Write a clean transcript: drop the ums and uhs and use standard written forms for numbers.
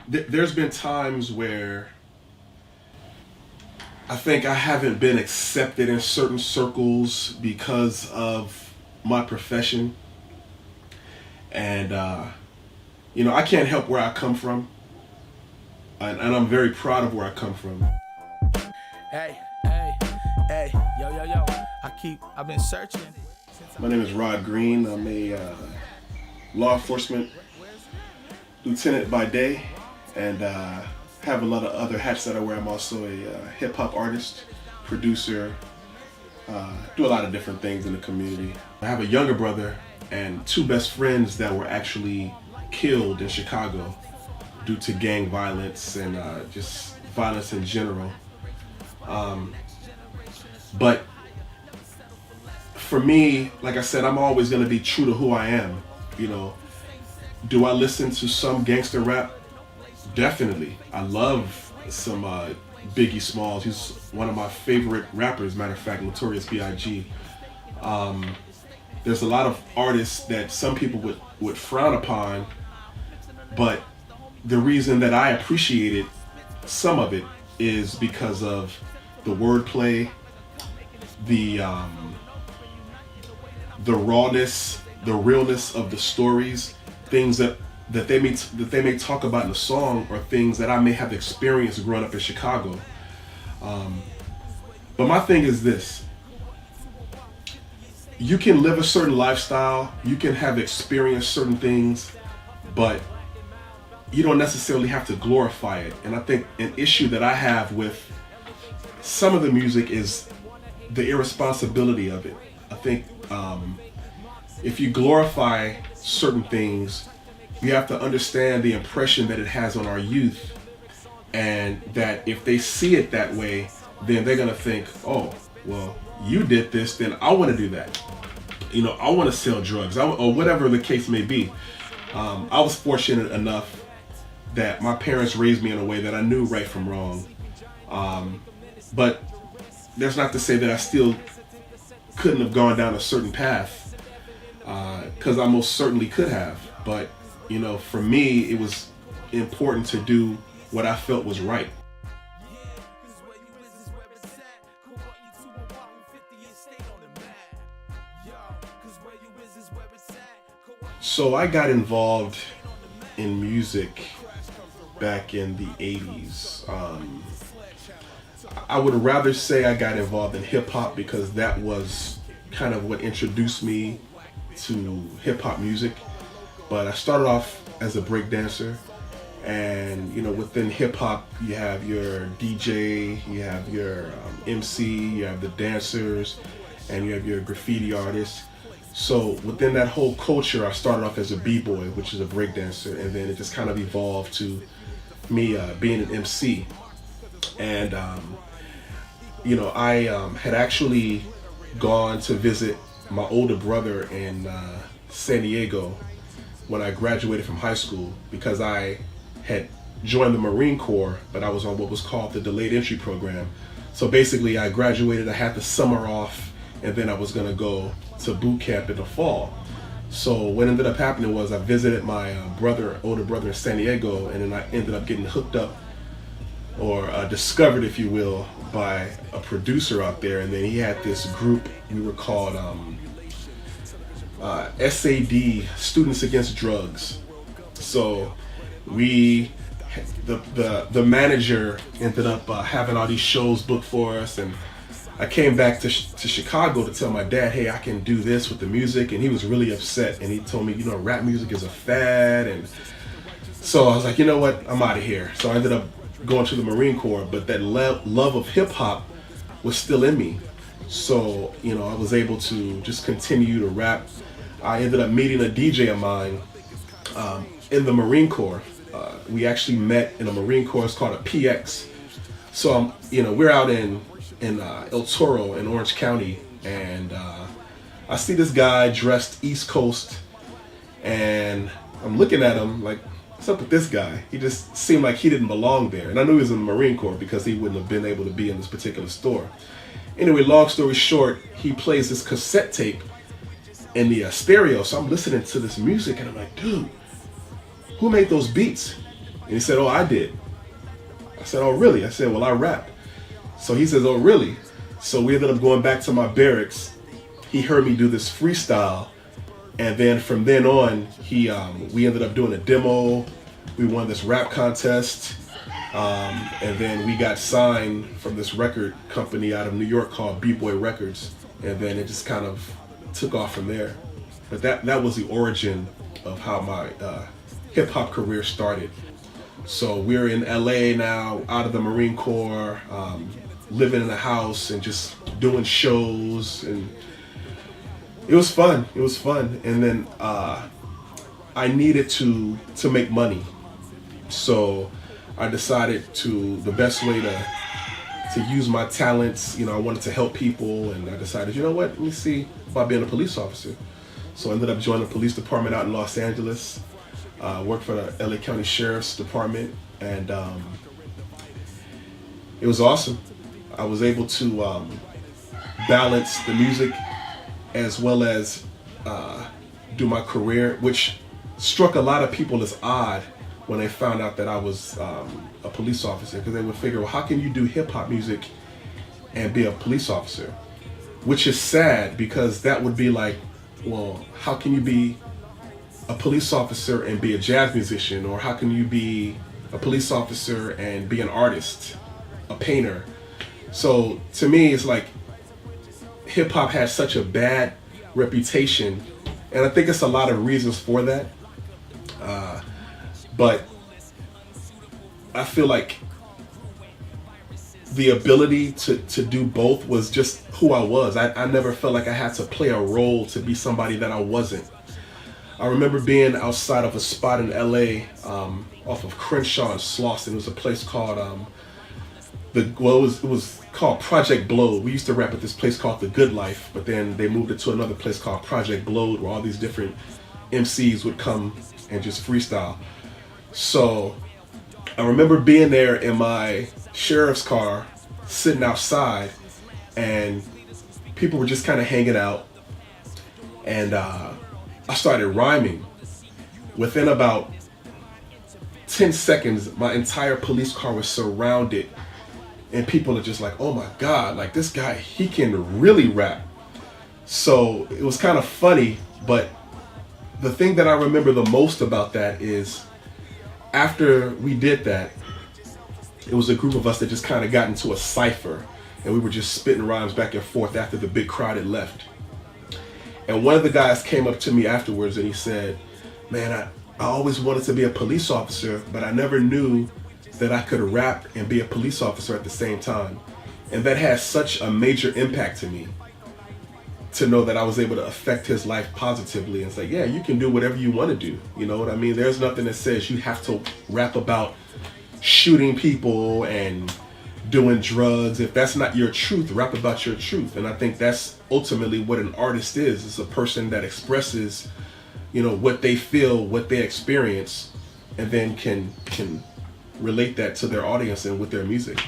there's been times where I think I haven't been accepted in certain circles because of my profession. And, I can't help where I come from. And I'm very proud of where I come from. Hey, hey, hey, yo. I've been searching. My name is Rod Green. I'm a law enforcement lieutenant by day, and have a lot of other hats that I wear. I'm also a hip-hop artist, producer, do a lot of different things in the community. I have a younger brother and two best friends that were actually killed in Chicago due to gang violence and just violence in general. But for me, like I said, I'm always going to be true to who I am. Do I listen to some gangster rap? Definitely. I love some Biggie Smalls. He's one of my favorite rappers, matter of fact, Notorious B.I.G. There's a lot of artists that some people would frown upon, but the reason that I appreciated some of it is because of the wordplay, the rawness, the realness of the stories, things that they may talk about in the song, or things that I may have experienced growing up in Chicago. But my thing is this: you can live a certain lifestyle, you can have experienced certain things, but you don't necessarily have to glorify it. And I think an issue that I have with some of the music is the irresponsibility of it. I think if you glorify certain things, you have to understand the impression that it has on our youth, and that if they see it that way, then they're gonna think, oh, well, you did this, then I want to do that. I want to sell drugs, or whatever the case may be. I was fortunate enough that my parents raised me in a way that I knew right from wrong. But that's not to say that I still couldn't have gone down a certain path, because I most certainly could have. But for me, it was important to do what I felt was right. So I got involved in music back in the 80s. I would rather say I got involved in hip-hop, because that was kind of what introduced me to hip-hop music. But I started off as a break dancer, and within hip-hop you have your DJ, you have your MC, you have the dancers, and you have your graffiti artists. So within that whole culture, I started off as a b-boy, which is a break dancer, and then it just kind of evolved to me being an MC. And I had actually gone to visit my older brother in San Diego when I graduated from high school, because I had joined the Marine Corps, but I was on what was called the delayed entry program. So basically I graduated, I had the summer off, and then I was gonna go to boot camp in the fall. So what ended up happening was I visited my older brother in San Diego, and then I ended up getting hooked up, or discovered, if you will, by a producer out there. And then he had this group, we were called SAD, Students Against Drugs. So the manager ended up having all these shows booked for us, and I came back to Chicago to tell my dad, hey, I can do this with the music, and he was really upset, and he told me, rap music is a fad. And so I was like, you know what, I'm out of here. So I ended up going to the Marine Corps, but that love of hip hop was still in me. So, I was able to just continue to rap. I ended up meeting a DJ of mine in the Marine Corps. We actually met in a Marine Corps. It's called a PX. So, we're out in El Toro in Orange County, and I see this guy dressed East Coast, and I'm looking at him like, what's up with this guy? He just seemed like he didn't belong there. And I knew he was in the Marine Corps because he wouldn't have been able to be in this particular store. Anyway, long story short, he plays this cassette tape in the stereo. So I'm listening to this music, and I'm like, dude, who made those beats? And he said, oh, I did. I said, oh, really? I said, well, I rap. So he says, oh, really? So we ended up going back to my barracks. He heard me do this freestyle. And then from then on, we ended up doing a demo. We won this rap contest. And then we got signed from this record company out of New York called B-Boy Records. And then it just kind of took off from there. But that was the origin of how my hip hop career started. So we're in LA now, out of the Marine Corps, living in a house and just doing shows, and it was fun. It was fun. And then I needed to make money. So I decided the best way to use my talents, I wanted to help people, and I decided, you know what, let me see about being a police officer. So I ended up joining the police department out in Los Angeles, worked for the LA County Sheriff's Department, and it was awesome. I was able to balance the music as well as do my career, which struck a lot of people as odd when they found out that I was a police officer, because they would figure, well, how can you do hip hop music and be a police officer? Which is sad, because that would be like, well, how can you be a police officer and be a jazz musician? Or how can you be a police officer and be an artist, a painter? So to me, it's like hip hop has such a bad reputation, and I think it's a lot of reasons for that. But I feel like the ability to do both was just who I was. I never felt like I had to play a role to be somebody that I wasn't. I remember being outside of a spot in LA off of Crenshaw and Slauson. It was a place called it was called Project Blowed. We used to rap at this place called The Good Life, but then they moved it to another place called Project Blowed, where all these different MCs would come and just freestyle. So I remember being there in my sheriff's car, sitting outside, and people were just kind of hanging out, and I started rhyming. Within about 10 seconds, my entire police car was surrounded, and people are just like, oh my God, like this guy, he can really rap. So it was kind of funny, but the thing that I remember the most about that is after we did that, it was a group of us that just kind of got into a cipher, and we were just spitting rhymes back and forth after the big crowd had left. And one of the guys came up to me afterwards and he said, man, I always wanted to be a police officer, but I never knew that I could rap and be a police officer at the same time. And that has such a major impact to me, to know that I was able to affect his life positively and say, yeah, you can do whatever you want to do. You know what I mean? There's nothing that says you have to rap about shooting people and doing drugs. If that's not your truth, rap about your truth. And I think that's ultimately what an artist is. It's a person that expresses, what they feel, what they experience, and then can relate that to their audience and with their music.